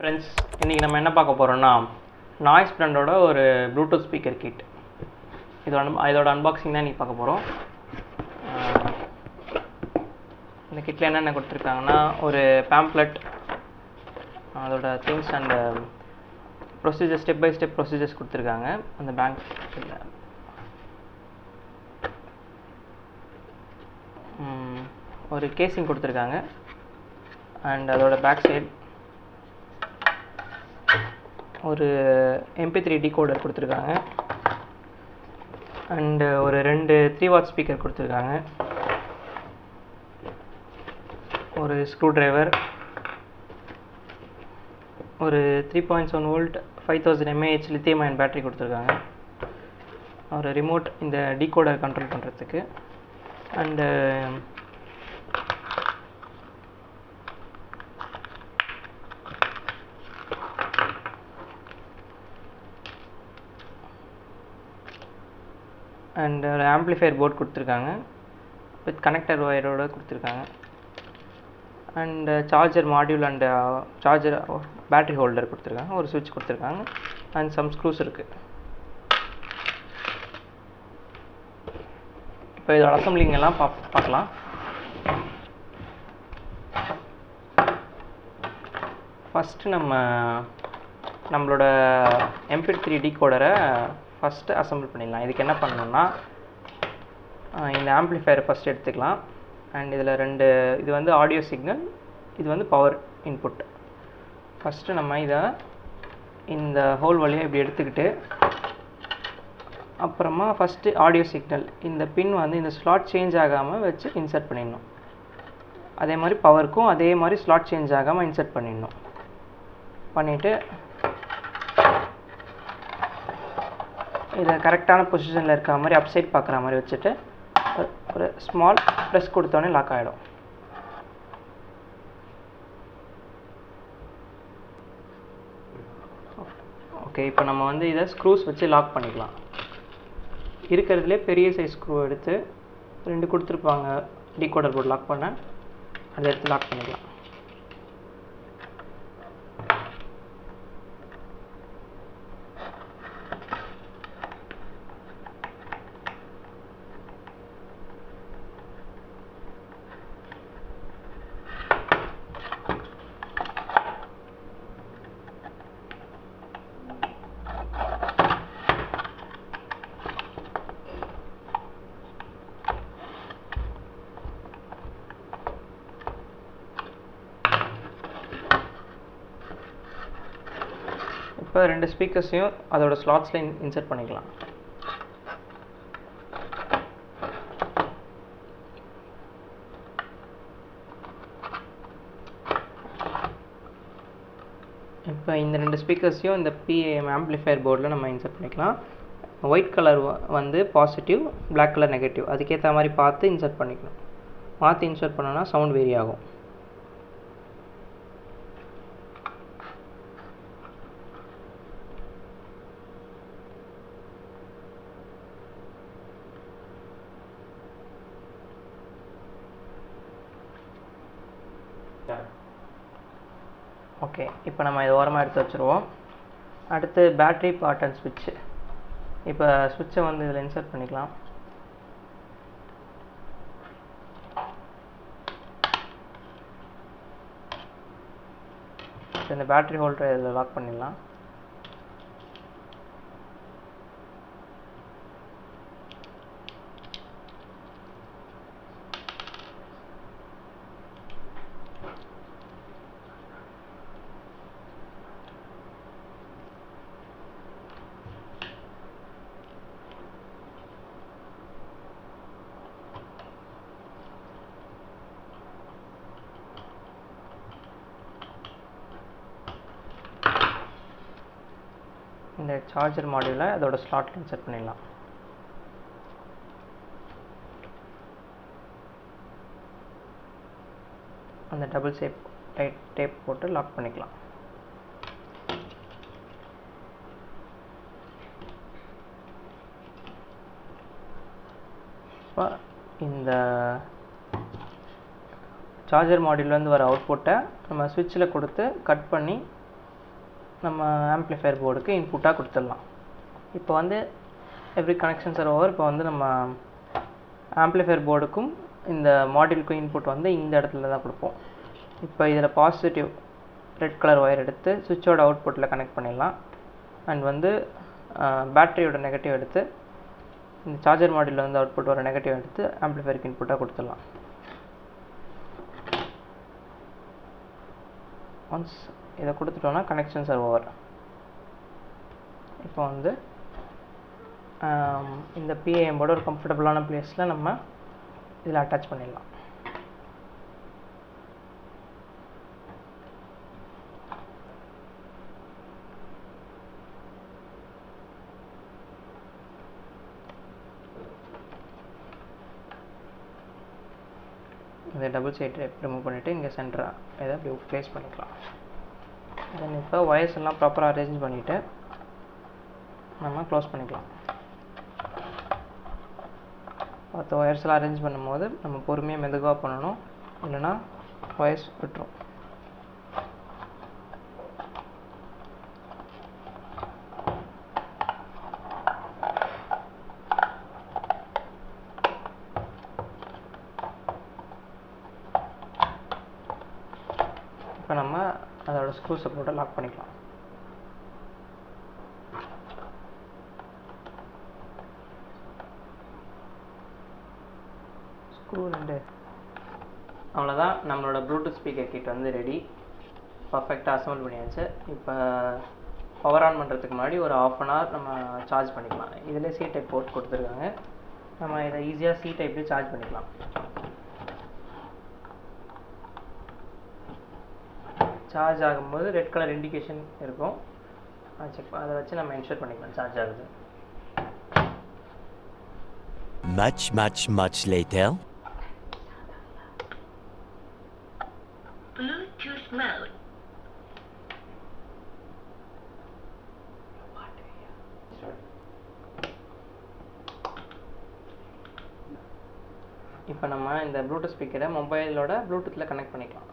Friends, இன்றைக்கி நம்ம என்ன பார்க்க போகிறோம்னா நாய்ஸ் பிராண்டோட ஒரு ப்ளூடூத் ஸ்பீக்கர் கிட். இதோட அன்பாக்சிங் தான் இன்றைக்கி பார்க்க போகிறோம். இந்த கிட்டில் என்னென்ன கொடுத்துருக்காங்கன்னா ஒரு பேம்ப்ளெட், அதோட things and procedure, step by step procedures கொடுத்துருக்காங்க. அந்த பேங்க் ஒரு கேசிங் கொடுத்துருக்காங்க. அண்ட் அதோட பேக் சைட் ஒரு MP3 டிகோடர் கொடுத்துருக்காங்க. அண்டு ஒரு 2 3W ஸ்பீக்கர் கொடுத்துருக்காங்க. ஒரு ஸ்க்ரூ டிரைவர், ஒரு 3.7 volt 5000 mAh lithium ion battery கொடுத்துருக்காங்க. ஒரு ரிமோட் இந்த டிகோடர் கண்ட்ரோல் பண்ணுறதுக்கு. அண்டு ஒரு ஆம்ப்ளிஃபையர் போர்ட் கொடுத்துருக்காங்க. வித் கனெக்டர் ஒயரோடு கொடுத்துருக்காங்க. And charger module and charger battery holder கொடுத்துருக்காங்க. ஒரு சுவிட்ச் கொடுத்துருக்காங்க. அண்ட் சம் ஸ்க்ரூஸ் இருக்குது. இப்போ இதோட அசம்பிளிங் எல்லாம் பார்க்கலாம். ஃபஸ்ட்டு நம்மளோட MP3 டிகோடரை ஃபஸ்ட்டு அசம்பிள் பண்ணிடலாம். இதுக்கு என்ன பண்ணணும்னா, இந்த ஆம்ப்ளிஃபையரை ஃபஸ்ட் எடுத்துக்கலாம். அண்ட் இதில் இது வந்து ஆடியோ சிக்னல், இது வந்து பவர் இன்புட். ஃபஸ்ட்டு நம்ம இதை இந்த ஹோல் வழியாக இப்படி எடுத்துக்கிட்டு, அப்புறமா ஃபஸ்ட்டு ஆடியோ சிக்னல் இந்த பின் வந்து இந்த ஸ்லாட் சேஞ்ச் ஆகாமல் வச்சு இன்சர்ட் பண்ணிடணும். அதே மாதிரி பவருக்கும் அதே மாதிரி ஸ்லாட் சேஞ்ச் ஆகாமல் இன்சர்ட் பண்ணிடணும். பண்ணிவிட்டு இதை கரெக்டான பொசிஷனில் இருக்கிற மாதிரி அப்சைட் பார்க்குற மாதிரி வச்சுட்டு ஒரு ஸ்மால் ப்ரெஸ் கொடுத்தோன்னே லாக் ஆகிடும். ஓகே, இப்போ நம்ம வந்து இதை ஸ்க்ரூஸ் வச்சு லாக் பண்ணிக்கலாம். இருக்கிறதுலே பெரிய சைஸ் ஸ்க்ரூ எடுத்து 2 கொடுத்துருப்பாங்க டிகோடர் போர்டு லாக் பண்ண, அதை எடுத்து லாக் பண்ணிக்கலாம். இப்போ 2 ஸ்பீக்கர்ஸையும் அதோட ஸ்லாட்ஸில் இன்சர்ட் பண்ணிக்கலாம். இப்போ இந்த 2 ஸ்பீக்கர்ஸையும் இந்த PAM ஆம்ப்ளிஃபையர் போர்டில் நம்ம இன்சர்ட் பண்ணிக்கலாம். ஒயிட் கலர் வந்து பாசிட்டிவ், பிளாக் கலர் நெகட்டிவ், அதுக்கேற்ற மாதிரி பார்த்து இன்சர்ட் பண்ணிக்கணும். மாற்றி இன்சர்ட் பண்ணோன்னா சவுண்ட் வேரி ஆகும். ஓகே, இப்போ நம்ம இது ஓரமாக எடுத்து வச்சுருவோம். அடுத்து பேட்ரி பார்ட் அண்ட் ஸ்விட்சு. இப்போ ஸ்விட்சை வந்து இதில் இன்சர்ட் பண்ணிக்கலாம். இந்த பேட்ரி ஹோல்டரை இதில் லாக் பண்ணிடலாம். இந்த சார்ஜர் மாடியூலை அதோட ஸ்லாட்டில் இன்சர்ட் பண்ணிடலாம். அந்த டபுள் டேப் போட்டு லாக் பண்ணிக்கலாம். இப்போ இந்த சார்ஜர் மாடியூல்லேருந்து வர அவுட்புட்டை நம்ம ஸ்விட்சில் கொடுத்து கட் பண்ணி நம்ம ஆம்ப்ளிஃபையர் போர்டுக்கு இன்புட்டாக கொடுத்துடலாம். இப்போ வந்து எவ்ரி கனெக்ஷன்ஸ் ஆர் ஓவர். இப்போ வந்து நம்ம ஆம்ப்ளிஃபையர் போர்டுக்கும் இந்த மாடியூலுக்கும் இன்புட் வந்து இந்த இடத்துல தான் கொடுப்போம். இப்போ இதில் பாசிட்டிவ் ரெட் கலர் ஒயர் எடுத்து சுவிட்சோட அவுட்புட்டில் கனெக்ட் பண்ணிடலாம். அண்ட் வந்து பேட்டரியோட நெகட்டிவ் எடுத்து இந்த சார்ஜர் மாடியூலில் வந்து அவுட்புட் வர நெகட்டிவ் எடுத்து ஆம்ப்ளிஃபையருக்கு இன்புட்டாக கொடுத்துடலாம். ஒன்ஸ் இதை கொடுத்துட்டோன்னா கனெக்ஷன்ஸ் ஆர் ஓவர். இப்போ வந்து இந்த பிஏஎம் போர்டு ஒரு கம்ஃபர்டபுளான பிளேஸில் நம்ம இதில் அட்டாச் பண்ணிடலாம். இதை டபுள் சைட் டேப் ரிமூவ் பண்ணிவிட்டு இங்கே சென்டராக இதை அப்படி ப்ளேஸ் பண்ணிக்கலாம். தென் இப்போ ஒயர்ஸ் எல்லாம் ப்ராப்பராக அரேஞ்ச் பண்ணிவிட்டு நம்ம க்ளோஸ் பண்ணிக்கலாம். 10 ஒயர்ஸ்லாம் அரேஞ்ச் பண்ணும்போது நம்ம பொறுமையாக மெதுவாக பண்ணணும், இல்லைன்னா ஒயர்ஸ் விட்டுரும். இப்போ நம்ம அதோட ஸ்க்ரூ சப்போர்ட்டை லாக் பண்ணிக்கலாம். ஸ்க்ரூ 2. அவ்வளோதான், நம்மளோட ப்ளூடூத் ஸ்பீக்கர் கிட் வந்து ரெடி. பர்ஃபெக்டாக அசம்பிள் பண்ணியாச்சு. இப்போ பவர் ஆன் பண்ணுறதுக்கு முன்னாடி ஒரு 1/2 hour நம்ம சார்ஜ் பண்ணிக்கலாம். இதில் சி டைப் போர்ட் கொடுத்துருக்காங்க. நம்ம இதை ஈஸியாக சி டைப்லேயே சார்ஜ் பண்ணிக்கலாம். சார்ஜ் ஆகும்போது ரெட் கலர் இண்டிகேஷன் இருக்கும், அதை வச்சு நம்ம என்ஷூர் பண்ணிக்கலாம் சார்ஜ் ஆகுது. Much later. Bluetooth mode. இப்போ நம்ம இந்த ப்ளூடூத் ஸ்பீக்கரை மொபைலோட ப்ளூடூத்தில் கனெக்ட் பண்ணிக்கலாம்.